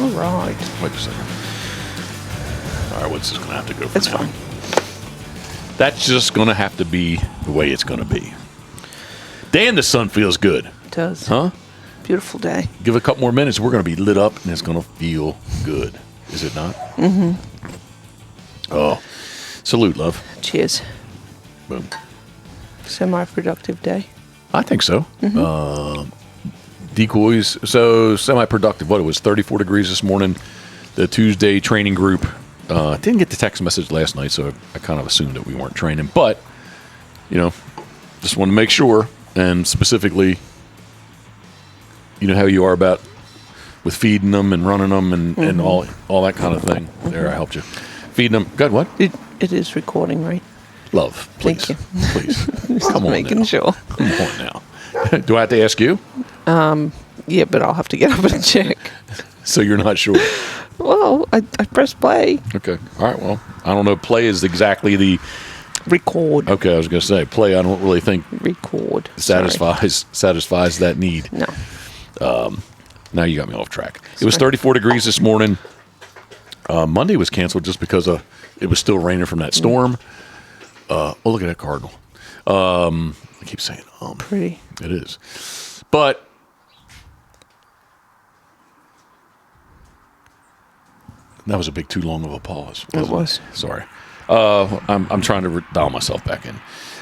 All right. Wait a second. All right, what's this going to have to go for It's now? fine. That's just going to have to be the way it's going to be. Dan, the sun feels good. It does. Huh? Beautiful day. Give it a couple more minutes. We're going to be lit up, and it's going to feel good. Is it not? Mm-hmm. Oh, salute, love. Cheers. Boom. Semi-productive day. I think so. Decoys. So semi-productive. What, it was 34 degrees this morning. The Tuesday training group. Didn't get the text message last night, so I kind of assumed that we weren't training. But, just want to make sure, and specifically, you know how you are about with feeding them and running them and all that kind of thing. There, I helped you. Feeding them. Good, what? It is recording, right? Love, please. Thank you. Please. Just Come on making now. sure. Come on now. Do I have to ask you? Yeah, but I'll have to get up and check. So you're not sure? Well, I pressed play. Okay. All right, well, I don't know. Play is exactly the... Record. Okay, I was going to say, play, I don't really think Record. satisfies that need. No. Now you got me off track. It was 34 degrees this morning. Monday was canceled just because it was still raining from that storm. Oh, look at that cardinal. I keep saying Pretty. It is. But that was a bit too long of a pause. It was. Sorry. I'm trying to dial myself back in.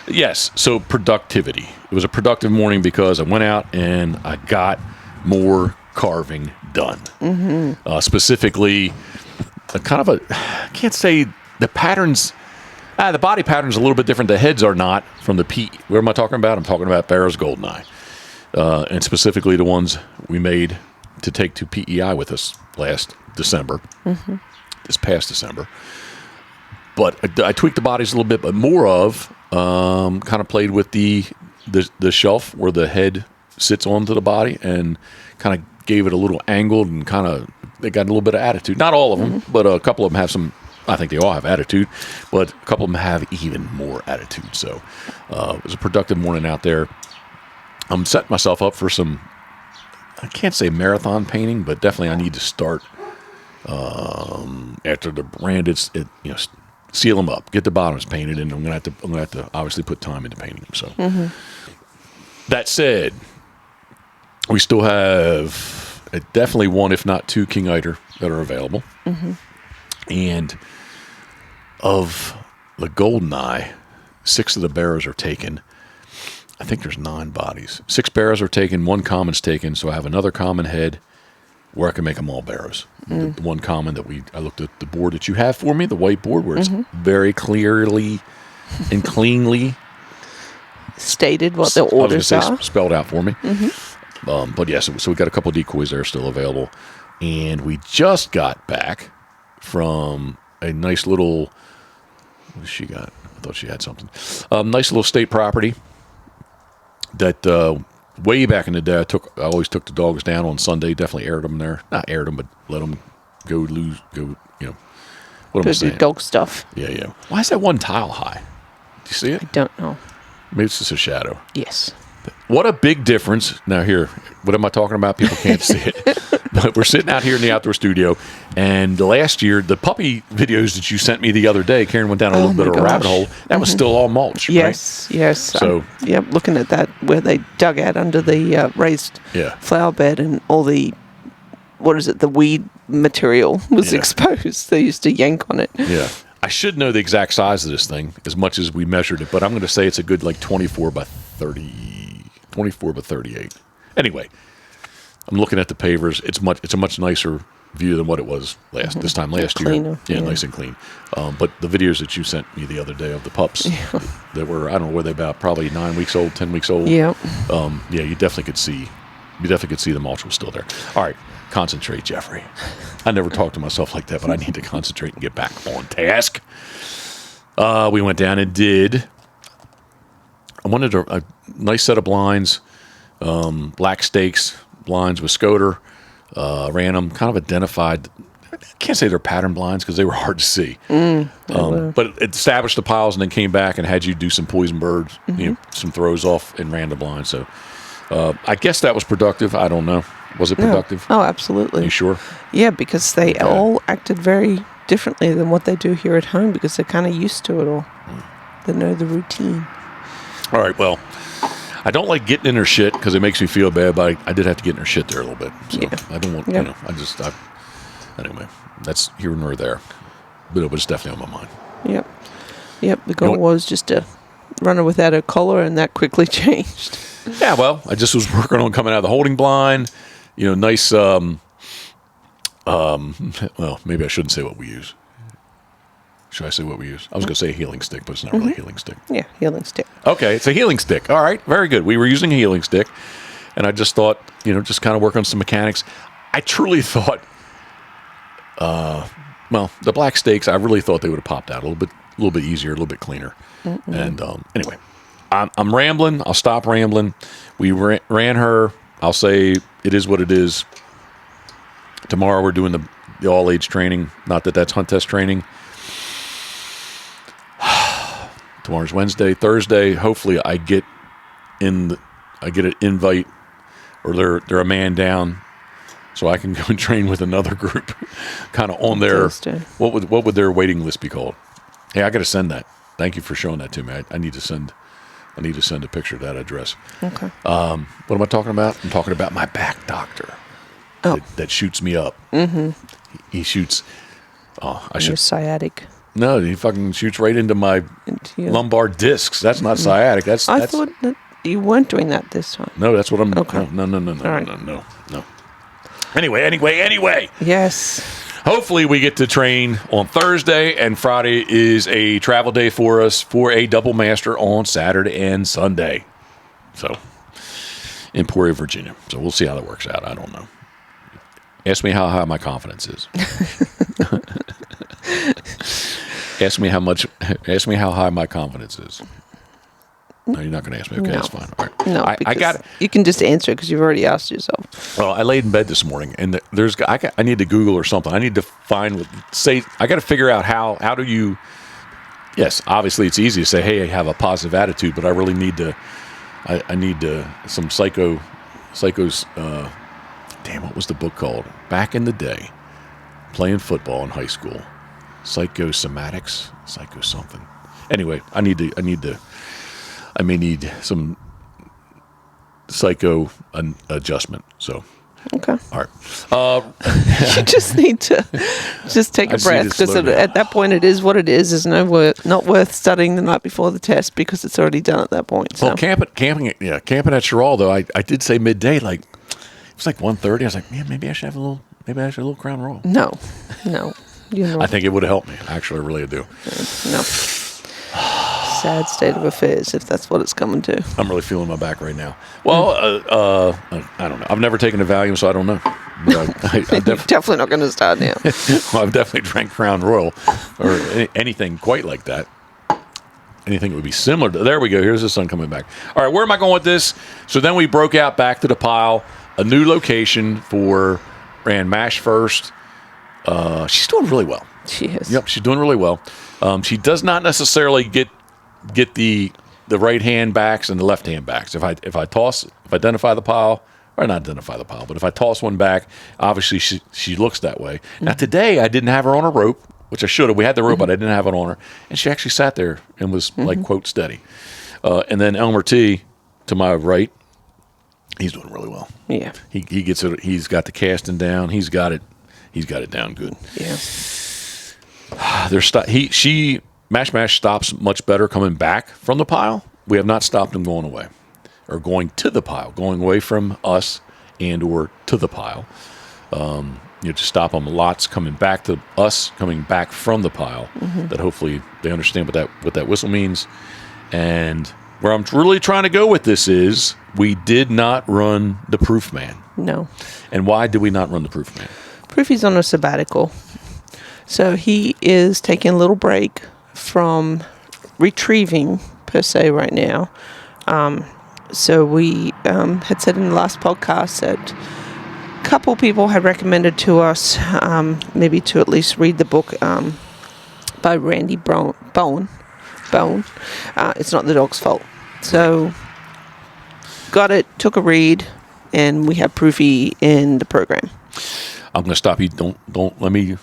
Yes, so productivity. It was a productive morning because I went out and I got more carving done. Mm-hmm. Specifically, I can't say the patterns. The body pattern's a little bit different. The heads are not from the Pete. What am I talking about? I'm talking about Barrow's Goldeneye. And specifically the ones we made to take to PEI with us last December. Mm-hmm. This past December. But I tweaked the bodies a little bit, but more of kind of played with the shelf where the head sits onto the body and kind of gave it a little angled and kind of, they got a little bit of attitude. Not all of them, but a couple of them have some, I think they all have attitude, but a couple of them have even more attitude. So it was a productive morning out there. I'm setting myself up for some, I can't say marathon painting, but definitely I need to start after the branded, seal them up, get the bottoms painted, and I'm gonna have to obviously put time into painting them. So that said, we still have definitely one, if not two, King Eider that are available. Mm-hmm. And of the Goldeneye, 6 of the bearers are taken. I think there's 9 bodies. 6 bearers are taken, 1 common's taken, so I have another common head where I can make them all barrows. The one common that I looked at the board that you have for me, the white board, where it's very clearly and cleanly stated what the orders are. Spelled out for me. But yes, so we got a couple of decoys there still available. And we just got back from a nice little, what has she got? I thought she had something. Nice little state property that way back in the day, I always took the dogs down on Sunday. Definitely aired them there. Not aired them, but let them go. What am I saying? Do dog stuff. Yeah. Why is that one tile high? Do you see it? I don't know. Maybe it's just a shadow. Yes. What a big difference. Now here, what am I talking about? People can't see it. But we're sitting out here in the outdoor studio, and last year, the puppy videos that you sent me the other day, Karen went down a little bit of a rabbit hole. That was still all mulch, yes, right? Yes. So, looking at that, where they dug out under the raised flower bed and all the, the weed material was exposed. They used to yank on it. Yeah. I should know the exact size of this thing as much as we measured it, but I'm going to say it's a good 24 by 38. Anyway, I'm looking at the pavers. It's a much nicer view than what it was this time last year. Cleaner, yeah, nice and clean. But the videos that you sent me the other day of the pups that were, I don't know, were they about probably 9 weeks old, 10 weeks old? Yeah. You definitely could see the mulch was still there. All right, concentrate, Jeffrey. I never talk to myself like that, but I need to concentrate and get back on task. We went down and I wanted a nice set of blinds, black stakes blinds with Scoter. Ran them, kind of identified. I can't say they're pattern blinds because they were hard to see. But it established the piles and then came back and had you do some poison birds, some throws off and ran the blinds. So I guess that was productive. I don't know. Was it productive? No. Oh, absolutely. You sure? Yeah, because they all acted very differently than what they do here at home because they're kind of used to it all. They know the routine. All right, well, I don't like getting in her shit because it makes me feel bad, but I did have to get in her shit there a little bit. So I don't want, anyway, that's here nor there. But it was definitely on my mind. Yep, the goal was just to run her without her collar, and that quickly changed. Yeah, well, I just was working on coming out of the holding blind. Nice, well, maybe I shouldn't say what we use. Should I say what we use? I was going to say a healing stick, but it's not really a healing stick. Yeah, healing stick. Okay, it's a healing stick. All right, very good. We were using a healing stick, and I just thought, just kind of work on some mechanics. I truly thought, the black steaks, I really thought they would have popped out a little bit easier, a little bit cleaner. Mm-mm. And anyway, I'm rambling. I'll stop rambling. We ran her. I'll say it is what it is. Tomorrow we're doing the all-age training. Not that that's hunt test training. Tomorrow's Wednesday. Thursday, hopefully I get an invite, or they're a man down, so I can go and train with another group, kind of on their what would their waiting list be called? Hey, I got to send that. Thank you for showing that to me. I need to send a picture of that address. Okay. What am I talking about? I'm talking about my back doctor. Oh. That shoots me up. Mm-hmm. He shoots. Your sciatic. No, he fucking shoots right into my lumbar discs. That's not sciatic. I thought that you weren't doing that this time. No, that's what I'm. Okay. No. Right. No. Anyway. Yes. Hopefully we get to train on Thursday, and Friday is a travel day for us for a double master on Saturday and Sunday. So, in Emporia, Virginia. So we'll see how that works out. I don't know. Ask me how high my confidence is. Ask me how high my confidence is. No, you're not going to ask me. Okay, that's fine. All right. No, I got it. You can just answer it because you've already asked yourself. Well, I laid in bed this morning, and I need to Google or something. I need to find I got to figure out how do you. Yes, obviously it's easy to say, hey, I have a positive attitude, but I really need to. I need some psychos. Damn, what was the book called? Back in the day, playing football in high school. Psychosomatics, psycho something. Anyway, I may need some psycho adjustment. So, okay. All right. You just need to take a breath because at that point it is what it is. There's not worth studying the night before the test because it's already done at that point. So. Well, camping at Sherall though, I did say midday, like it was like 1:30. I was like, man, maybe I should have a little Crown Royal. No. I think it would have helped me. Actually, I really do. No. Sad state of affairs, if that's what it's coming to. I'm really feeling my back right now. Well, I don't know. I've never taken a Valium, so I don't know. You're definitely not going to start now. Well, I've definitely drank Crown Royal or anything quite like that. Anything that would be similar to. There we go. Here's the sun coming back. All right, where am I going with this? So then we broke out back to the pile, a new location ran MASH first. She's doing really well. She is. Yep, she's doing really well. She does not necessarily get the right hand backs and the left hand backs. If I identify the pile, or not identify the pile, but if I toss one back, obviously she looks that way. Mm-hmm. Now today I didn't have her on a rope, which I should have. We had the rope, but I didn't have it on her, and she actually sat there and was like quote steady. And then Elmer T to my right, he's doing really well. Yeah, he gets it. He's got the casting down. He's got it down good. Yeah. Mash stops much better coming back from the pile. We have not stopped him going away or going to the pile, going away from us and or to the pile. To stop them lots coming back to us, coming back from the pile. Mm-hmm. That hopefully they understand what that whistle means. And where I'm really trying to go with this is we did not run the Proof Man. No. And why did we not run the Proof Man? Proofy's on a sabbatical. So he is taking a little break from retrieving, per se, right now. So we had said in the last podcast that a couple people had recommended to us maybe to at least read the book by Randy Bone. It's Not the Dog's Fault. So got it, took a read, and we have Proofy in the program. I'm going to stop you. Don't let me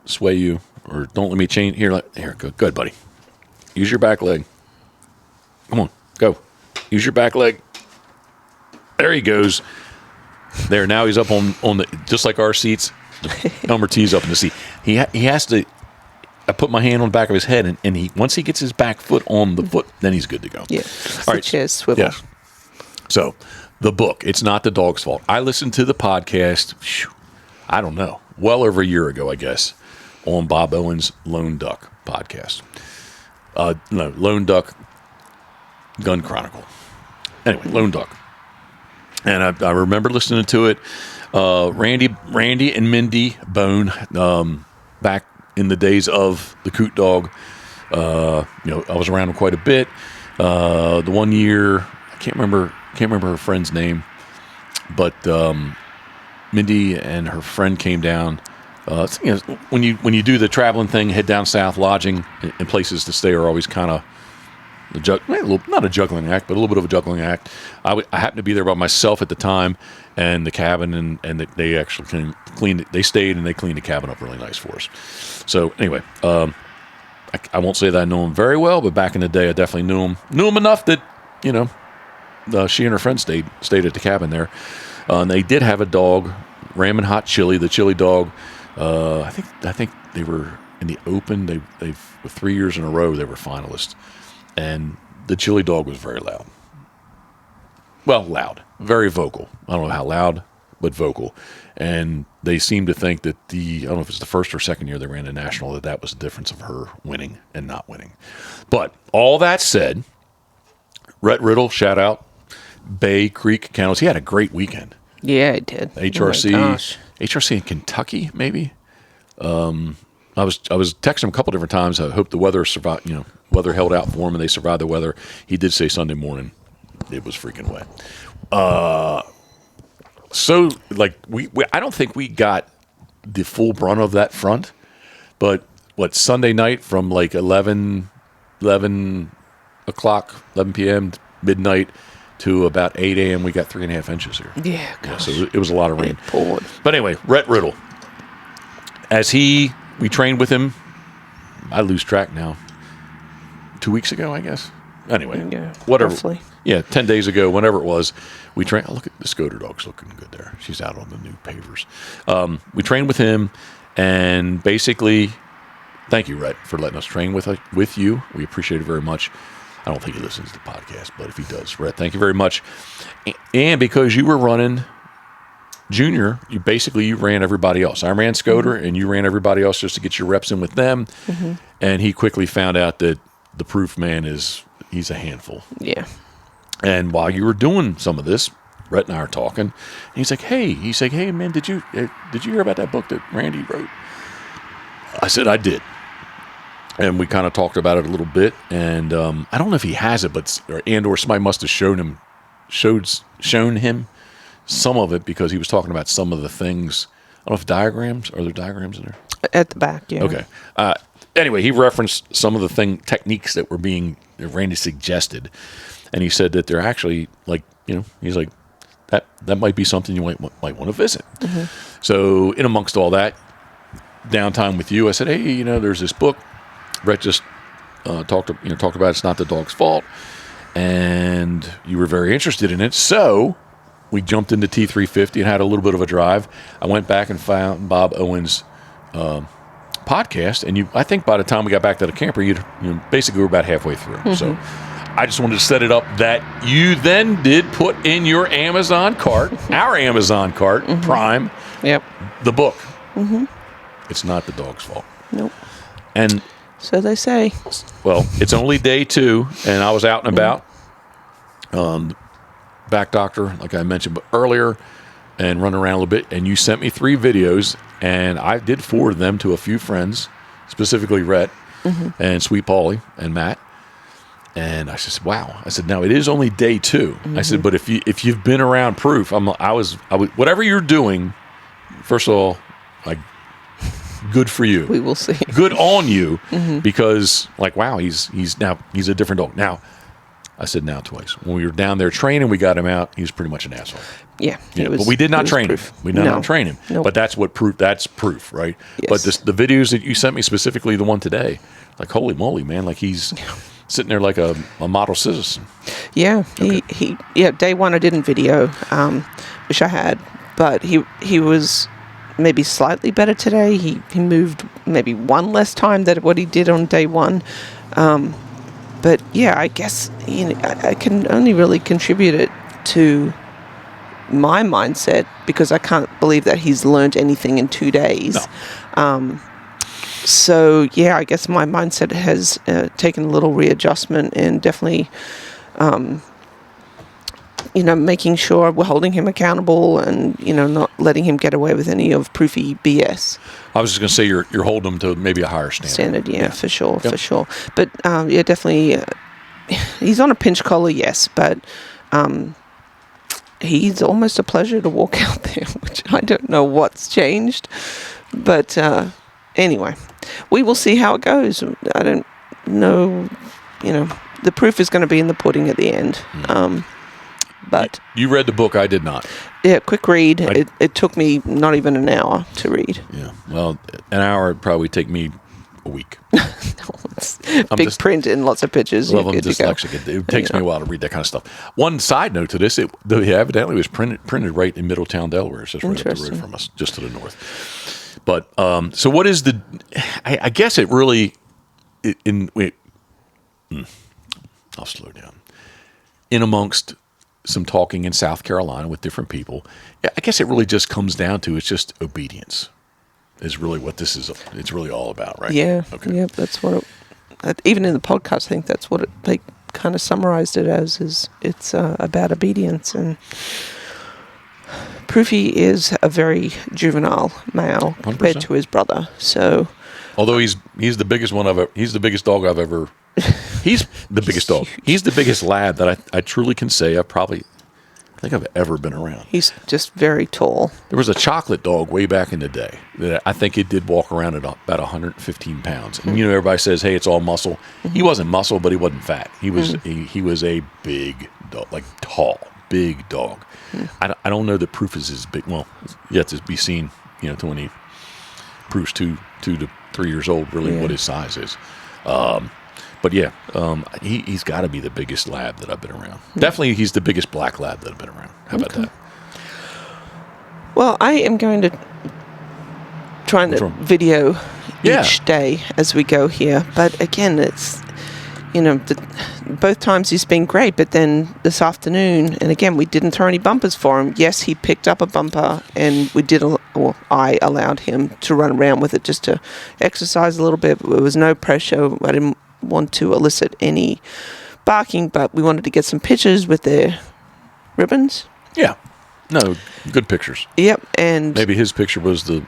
sway you, or don't let me change. Here, go. Good, buddy. Use your back leg. Come on, go. Use your back leg. There he goes. There, now he's up on the, just like our seats. Elmer T's up in the seat. He has to. I put my hand on the back of his head, and he once he gets his back foot on the foot, then he's good to go. Yeah. All right. Chair swivel. Yes. So, the book. It's not the dog's fault. I listened to the podcast. I don't know. Well over a year ago, I guess, on Bob Owens' Lone Duck podcast. No, Lone Duck Gun Chronicle. Anyway, Lone Duck. And I remember listening to it. Randy and Mindy Bone, back in the days of the Coot Dog. I was around them quite a bit. The one year, I can't remember her friend's name, but Mindy and her friend came down. When you do the traveling thing, head down south, lodging and places to stay are always kind of not a juggling act, but a little bit of a juggling act. I happened to be there by myself at the time, and the cabin, and they actually cleaned it. They stayed and they cleaned the cabin up really nice for us. So anyway, I won't say that I know him very well, but back in the day, I definitely knew him enough that she and her friend stayed at the cabin there. And they did have a dog, Ramen Hot Chili, the chili dog. I think they were in the Open. They 3 years in a row they were finalists. And the chili dog was very loud. Well, loud. Very vocal. I don't know how loud, but vocal. And they seemed to think that I don't know if it's the first or second year they ran the national, that was the difference of her winning and not winning. But all that said, Rhett Riddle, shout out, Bay Creek Kennels. He had a great weekend. Yeah, it did. HRC. Oh my gosh. HRC in Kentucky, maybe. I was texting him a couple different times. I hope the weather survived. Weather held out for him, and they survived the weather. He did say Sunday morning it was freaking wet. So I don't think we got the full brunt of that front, but Sunday night from like 11 o'clock, 11 p.m. midnight to about 8 a.m. we got 3.5 inches here. Yeah, gosh. So it was a lot of rain. It poured. But anyway, Rhett Riddle. We trained with him. I lose track now. 2 weeks ago, I guess. Anyway, Yeah, whatever. roughly. Yeah, 10 days ago, whenever it was, we trained. Oh, look at the Scoter dog's looking good there. She's out on the new pavers. We trained with him, and basically, thank you, Rhett, for letting us train with you. We appreciate it very much. I don't think he listens to the podcast, but if he does, Rhett, thank you very much. And because you were running Junior, you ran everybody else. I ran Scoter, and you ran everybody else just to get your reps in with them. Mm-hmm. And he quickly found out that the proof man he's a handful. Yeah. And while you were doing some of this, Rhett and I are talking, and he's like, hey, man, did you hear about that book that Randy wrote? I said, I did. And we kind of talked about it a little bit, and I don't know if he has it, or somebody must have shown him some of it, because he was talking about some of the things. I don't know if are there diagrams in there? At the back, yeah. Okay. Anyway, he referenced some of the techniques that Randy suggested, and he said that they're actually he's like, that might be something you might want to visit. Mm-hmm. So in amongst all that downtime with you, I said, hey, there's this book. Brett just talked about It's Not the Dog's Fault, and you were very interested in it. So we jumped into T350 and had a little bit of a drive. I went back and found Bob Owens' podcast, and I think by the time we got back to the camper, you basically were about halfway through. Mm-hmm. So I just wanted to set it up that you then did put in your Amazon cart, our Amazon cart, mm-hmm. Prime, yep, the book. Mm-hmm. It's Not the Dog's Fault. Nope. And so they say. Well, it's only day 2, and I was out and about. Back doctor, like I mentioned earlier, and running around a little bit, and you sent me 3 videos, and I did forward them to a few friends, specifically Rhett, mm-hmm. and Sweet Paulie and Matt. And I said, wow. I said, now it is only day 2. Mm-hmm. I said, but if you've been around proof, whatever you're doing, first of all, good for you. We will see. Good on you, mm-hmm. because wow, he's a different dog. Now, I said now twice. When we were down there training, we got him out. He was pretty much an asshole. Yeah. But we did not train him. We did not train him. Nope. But that's what proof. That's proof, right? Yes. But the videos that you sent me, specifically the one today, like holy moly, man! Like he's sitting there like a model citizen. Yeah. Okay. Day one I didn't video. Wish I had, but he was maybe slightly better today. He moved maybe one less time than what he did on day one. But yeah, I guess I can only really contribute it to my mindset because I can't believe that he's learned anything in 2 days. No. So yeah, I guess my mindset has taken a little readjustment and definitely, making sure we're holding him accountable and not letting him get away with any of proofy BS. I was just going to say you're holding him to maybe a higher standard. Yeah, for sure, for sure. But definitely, he's on a pinch collar, yes, but he's almost a pleasure to walk out there, which I don't know what's changed. But anyway, we will see how it goes. I don't know, the proof is going to be in the pudding at the end. But you read the book, I did not. Yeah, quick read. It took me not even an hour to read. Yeah, well, an hour would probably take me a week. It's big print and lots of pictures. Well, I'm dyslexic. It takes me a while to read that kind of stuff. One side note to this, it evidently was printed right in Middletown, Delaware. So it's right up the road from us, just to the north. But so what is the? I guess it really. I'll slow down. In amongst some talking in South Carolina with different people, I guess it really just comes down to it's just obedience. Is really what this is. It's really all about, right? Yeah. Okay. Yeah, that's what. Even in the podcast, I think that's what they kind of summarized it as. Is it's about obedience, and Proofy is a very juvenile male 100%. compared to his brother. So, although he's the biggest one he's the biggest dog I've ever. He's the biggest dog. He's the biggest lad that I truly can say I think I've ever been around. He's just very tall. There was a chocolate dog way back in the day that I think it did walk around at about 115 pounds. And everybody says, "Hey, it's all muscle." Mm-hmm. He wasn't muscle, but he wasn't fat. He was he was a big dog, like tall, big dog. Mm. I don't know that Proof is as big. Well, yet to be seen. To when he proves 2 to 3 years old, really what his size is. But yeah, he's got to be the biggest lab that I've been around. Definitely, he's the biggest black lab that I've been around. How about that? Well, I am going to try to video each day as we go here. But again, it's, both times he's been great. But then this afternoon, and again, we didn't throw any bumpers for him. Yes, he picked up a bumper, and I allowed him to run around with it just to exercise a little bit. There was no pressure. I didn't want to elicit any barking, but we wanted to get some pictures with their ribbons. Yeah. No, good pictures. Yep, and maybe his picture was the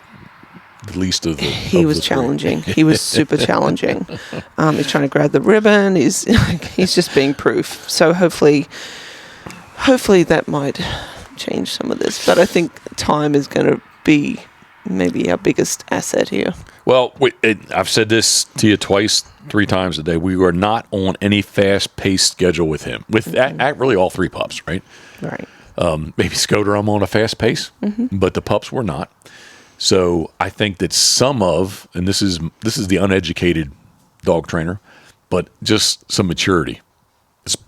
least of the. He was challenging. He was super challenging. He's trying to grab the ribbon. He's just being Proof. So hopefully that might change some of this. But I think time is going to be maybe our biggest asset here. Well, I've said this to you 3 times a day. We are not on any fast-paced schedule with him. With really all 3 pups, right? Right. Maybe Scoter, I'm on a fast pace, but the pups were not. So I think that and this is the uneducated dog trainer, but just some maturity,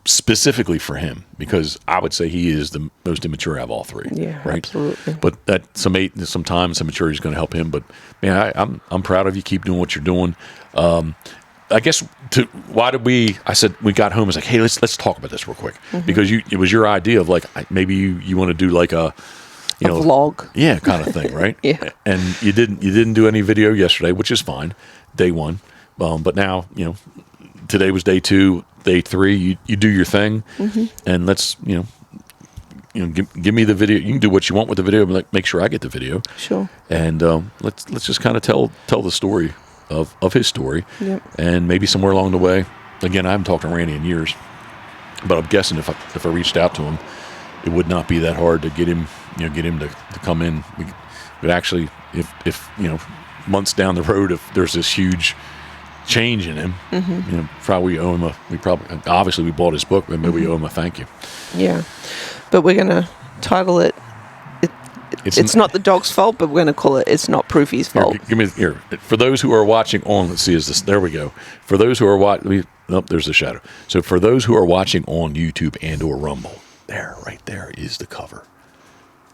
specifically for him, because I would say he is the most immature out of all 3. Yeah, right? Absolutely. But that sometimes some maturity is going to help him. But man, I'm proud of you. Keep doing what you're doing. I guess I said we got home. It's like, hey, let's talk about this real quick, because it was your idea of like maybe you want to do like a vlog, kind of thing, right? Yeah. And you didn't do any video yesterday, which is fine, day 1. But now today was day 2, day 3. You do your thing, and let's give me the video. You can do what you want with the video, but make sure I get the video. Sure. And let's just kind of tell the story of his story, and maybe somewhere along the way. Again, I haven't talked to Randy in years, but I'm guessing if I reached out to him, it would not be that hard to get him to come in. We could actually, if months down the road, if there's this huge change in him. You know, probably we owe him obviously we bought his book, but maybe we owe him a thank you. Yeah. But we're going to title it, it's not the dog's fault, but we're going to call it It's Not Proofy's Fault. Give me here. For those who are watching on, let's see, is this, there we go. For those who are watching, there's the shadow. So for those who are watching on YouTube and or Rumble, right there is the cover.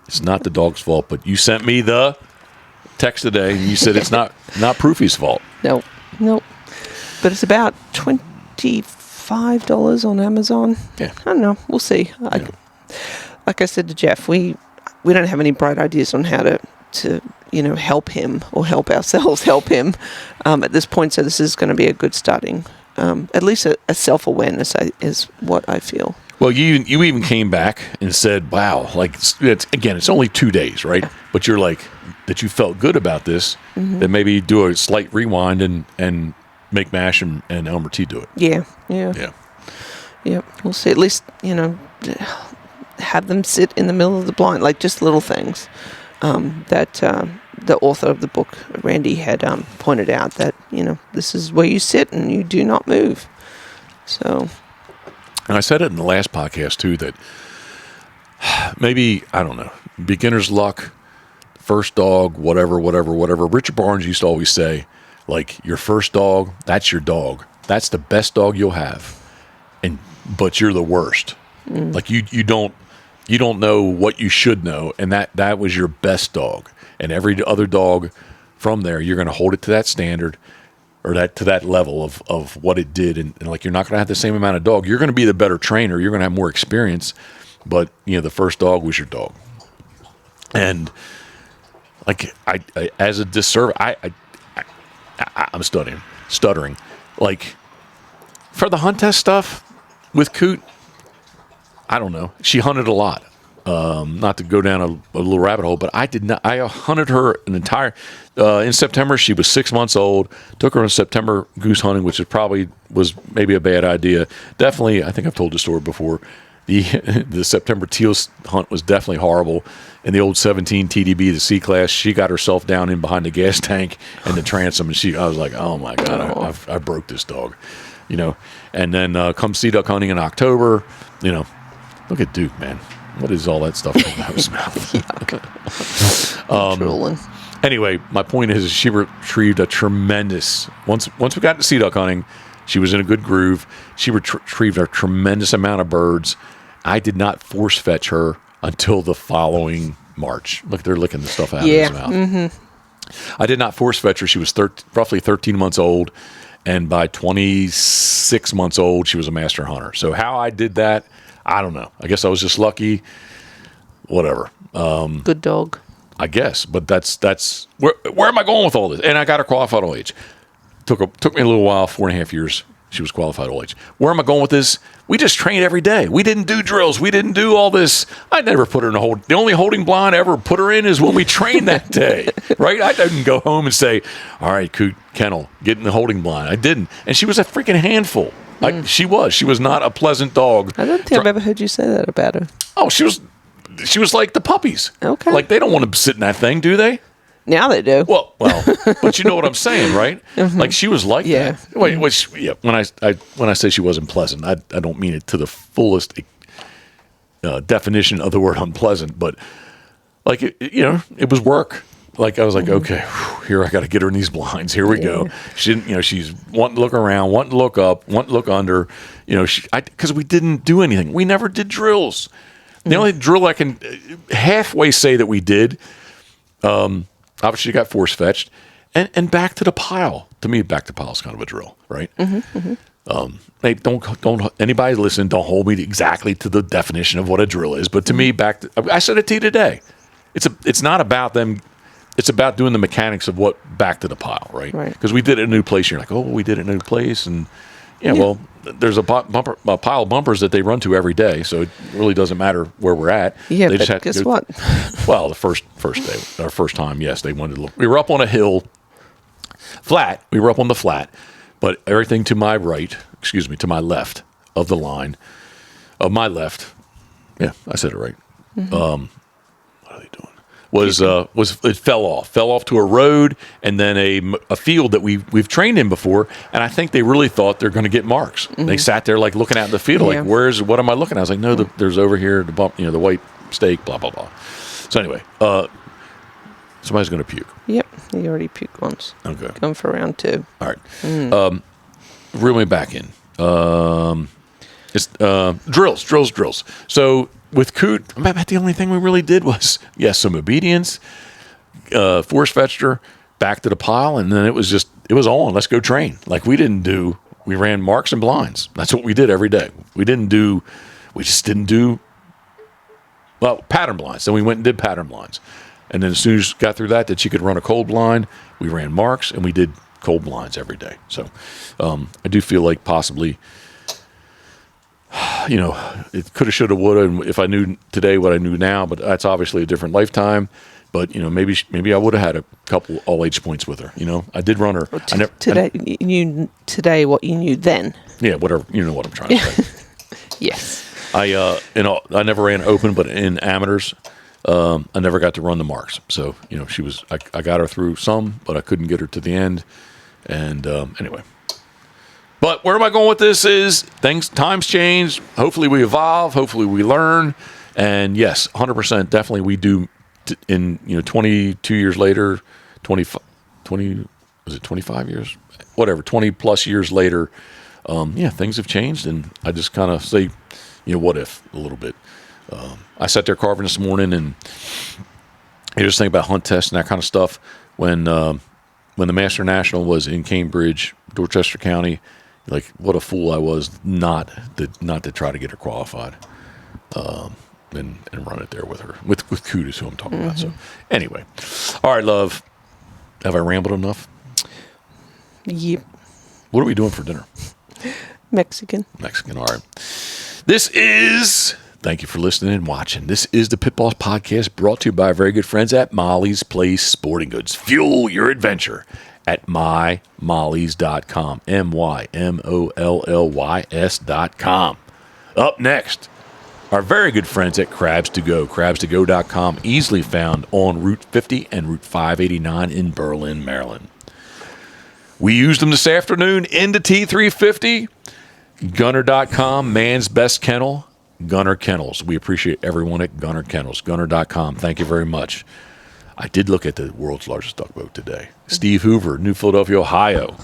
It's not the dog's fault, but you sent me the text today and you said it's not Proofy's fault. Nope. But it's about $25 on Amazon. Yeah. I don't know. We'll see. Like I said to Jeff, we don't have any bright ideas on how to help him or help ourselves help him at this point. So this is going to be a good starting, at least a self-awareness is what I feel. Well, you even came back and said, wow, like, it's only 2 days, right? But you're like, that you felt good about this, that maybe do a slight rewind and make Mash and Elmer T do it. Yeah. We'll see. At least, have them sit in the middle of the blind, like just little things that the author of the book, Randy, had pointed out that, this is where you sit and you do not move. So. And I said it in the last podcast, too, that maybe, I don't know, beginner's luck, first dog, whatever. Richard Barnes used to always say, like, your first dog, that's your dog. That's the best dog you'll have. But you're the worst. Like, you don't know what you should know, and that was your best dog. And every other dog from there, you're going to hold it to that standard or to that level of what it did. And like, you're not going to have the same amount of dog. You're going to be the better trainer. You're going to have more experience. But, the first dog was your dog. And, like, I as a disservice, I'm stuttering. Like, for the hunt test stuff with Coot, I don't know. She hunted a lot. Not to go down a little rabbit hole, but I did not. I hunted her an entire. In September, she was 6 months old. Took her in September goose hunting, which was maybe a bad idea. Definitely, I think I've told the story before. The September teal hunt was definitely horrible. In the old 17 TDB, the C class, she got herself down in behind the gas tank and the transom, and I was like, oh my god, I broke this dog, And then come sea duck hunting in October, Look at Duke, man. What is all that stuff coming out of his mouth? Anyway, my point is she retrieved a tremendous... Once we got to sea duck hunting, she was in a good groove. She retrieved a tremendous amount of birds. I did not force fetch her until the following March. Look, they're licking the stuff out of his mouth. Mm-hmm. I did not force fetch her. She was roughly 13 months old. And by 26 months old, she was a master hunter. So how I did that... I don't know. I guess I was just lucky. Whatever. Good dog. I guess, but that's where am I going with all this? And I got her qualified old age. Took me a little while, 4.5 years. She was qualified old age. Where am I going with this? We just trained every day. We didn't do drills. We didn't do all this. I never put her in a hold. The only holding blind I ever put her in is when we trained that day, right? I didn't go home and say, all right, Coot, kennel, get in the holding blind. I didn't. And she was a freaking handful. Like she was not a pleasant dog. I don't think I've ever heard you say that about her. Oh, she was like the puppies. Okay. Like they don't want to sit in that thing, do they? Now they do. Well, but you know what I'm saying, right? Mm-hmm. Like she was like that. Wait, when I say she wasn't pleasant, I don't mean it to the fullest definition of the word unpleasant, but like it was work. Like I was like, okay, here I got to get her in these blinds. Here we go. She didn't, she's wanting to look around, wanting to look up, wanting to look under. Because we didn't do anything. We never did drills. The only drill I can halfway say that we did, obviously she got force fetched, and back to the pile. To me, back to the pile is kind of a drill, right? Mm-hmm, mm-hmm. Hey, don't anybody listen. Don't hold me exactly to the definition of what a drill is. But to me, I said it to you today. It's not about them. It's about doing the mechanics of what back to the pile, right? Because we did it in a new place. You're like, oh, we did it in a new place. And, well, there's a pile of bumpers that they run to every day, so it really doesn't matter where we're at. Yeah, they but just guess what? Well, the first day, our first time, yes, they wanted to look. We were up on a hill, flat. We were up on the flat, but everything to my right, to my left of the line, of my left. Yeah, I said it right. Mm-hmm. What are they doing? was it fell off to a road and then a field that we've trained in before, and I think they really thought they're going to get marks. They sat there like looking at the field, like what am I looking at? I was like, no, there's over here the bump, the white stake, blah blah blah. So anyway, somebody's going to puke. Yep, he already puked once. Okay, going for round 2. all right. Reel me back in. It's drills. So with Coot, about the only thing we really did was, some obedience, force fetched her back to the pile, and then it was on. Let's go train. Like we ran marks and blinds. That's what we did every day. We just didn't do, pattern blinds. Then we went and did pattern blinds. And then as soon as got through that she could run a cold blind, we ran marks, and we did cold blinds every day. So I do feel like possibly, it coulda, shoulda, woulda, and if I knew today what I knew now, but that's obviously a different lifetime. But maybe I would have had a couple all age points with her. I did run her. Today what you knew then. Yeah, whatever. You know what I'm trying to say. Yes. I never ran open, but in amateurs, I never got to run the marks. So she was. I got her through some, but I couldn't get her to the end. And anyway. But where am I going with this is times change. Hopefully we evolve. Hopefully we learn. And yes, 100% definitely we do in 22 years later, 20, was it 25 years? Whatever, 20 plus years later, things have changed. And I just kind of say, what if a little bit. I sat there carving this morning and I just think about hunt tests and that kind of stuff. When the Master National was in Cambridge, Dorchester County, like what a fool I was not to try to get her qualified, and run it there with her with Kudos, who I'm talking about. So anyway, all right, love. Have I rambled enough? Yep. What are we doing for dinner? Mexican. All right. Thank you for listening and watching. This is the Pitboss Podcast, brought to you by our very good friends at Molly's Place Sporting Goods. Fuel your adventure at mymollys.com. MYMOLLYS.com. Up next, our very good friends at Crabs to Go. Crabs2go.com, easily found on Route 50 and Route 589 in Berlin, Maryland. We used them this afternoon in the T350. Gunner.com, man's best kennel. Gunner Kennels. We appreciate everyone at Gunner Kennels. Gunner.com. Thank you very much. I did look at the world's largest duck boat today. Steve Hoover, New Philadelphia, Ohio.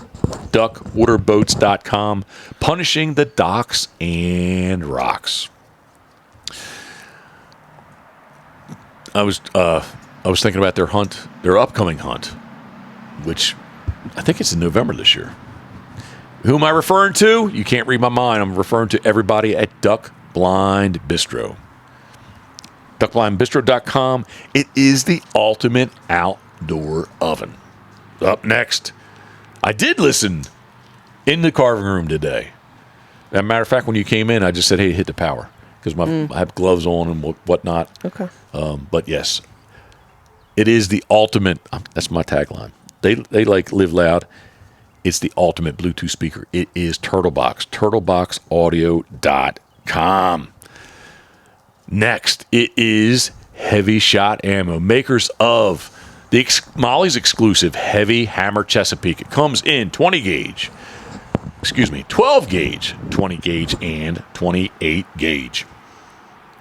Duckwaterboats.com. Punishing the docks and rocks. I was thinking about their upcoming hunt, which I think it's in November this year. Who am I referring to? You can't read my mind. I'm referring to everybody at Duck Blind Bistro. DuckBlindBistro.com. It is the ultimate outdoor oven. Up next, I did listen in the carving room today. As a matter of fact, when you came in, I just said, hey, hit the power. Because I have gloves on and whatnot. Okay. But yes, it is the ultimate. That's my tagline. They like live loud. It's the ultimate Bluetooth speaker. It is Turtlebox. Turtleboxaudio.com. Next, it is Heavy Shot Ammo, makers of the Molly's exclusive Heavy Hammer Chesapeake. It comes in 12 gauge, 20 gauge, and 28 gauge.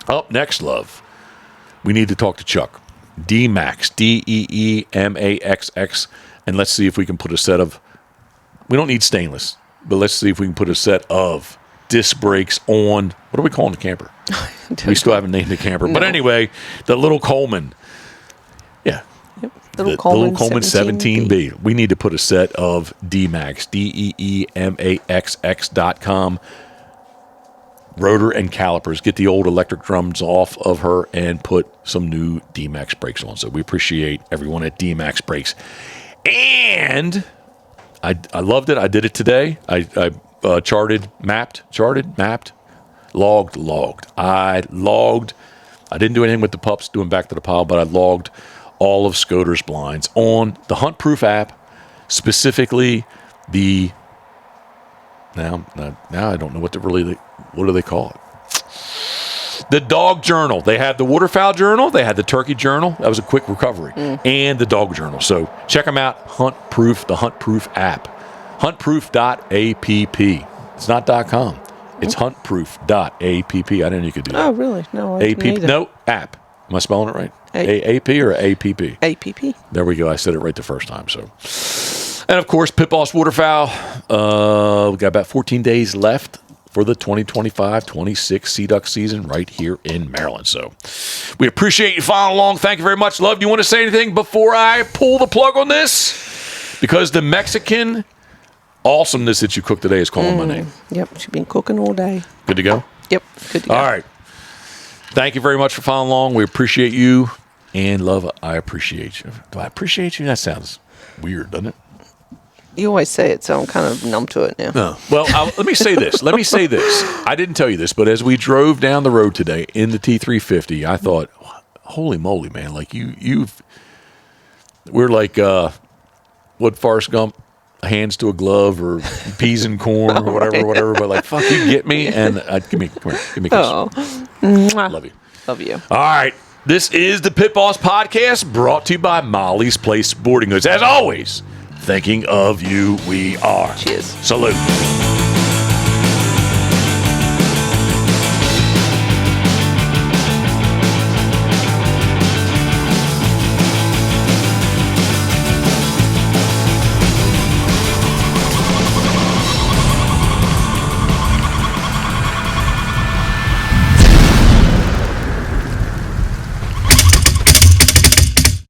Up next, love, we need to talk to Chuck. D-Max, DEEMAXX, and let's see if we can put a set of, we don't need stainless, but let's see if we can put a set of disc brakes on, what are we calling the camper? We still haven't named the camper. No. But anyway, the little Coleman. Yeah. Yep. The little Coleman 17B. We need to put a set of D-Max, DEEMAXX.com, rotor and calipers. Get the old electric drums off of her and put some new D-Max brakes on. So we appreciate everyone at D-Max Brakes. And I loved it. I did it today. I mapped, logged. I didn't do anything with the pups, doing back to the pile, but I logged all of Scoter's blinds on the Hunt Proof app, specifically the, now I don't know what do they call it? The dog journal. They had the waterfowl journal. They had the turkey journal. That was a quick recovery. And the dog journal. So check them out. Huntproof, the Huntproof app. Huntproof.app. It's not .com. It's huntproof.app. I didn't know you could do that. Oh, really? No, I didn't either. No, app. Am I spelling it right? AAP or APP? APP. There we go. I said it right the first time. So, and of course, Pitboss Waterfowl. We got about 14 days left for the 2025-26 Sea Duck season right here in Maryland. So we appreciate you following along. Thank you very much. Love, do you want to say anything before I pull the plug on this? Because the Mexican awesomeness that you cooked today is calling my name. Yep, she's been cooking all day. Good to go? Yep, good to go. All right. Thank you very much for following along. We appreciate you. And, love, I appreciate you. Do I appreciate you? That sounds weird, doesn't it? You always say it, so I'm kind of numb to it now. No. Well, let me say this. I didn't tell you this, but as we drove down the road today in the T350, I thought, holy moly, man. Like, we're like, what, Forrest Gump? Hands to a glove or peas and corn or whatever. But like, fuck, you get me? And come here, give me a kiss. Oh. Love you. Love you. All right. This is the Pit Boss Podcast brought to you by Molly's Place Sporting Goods. As always, thinking of you, we are. Cheers. Salute.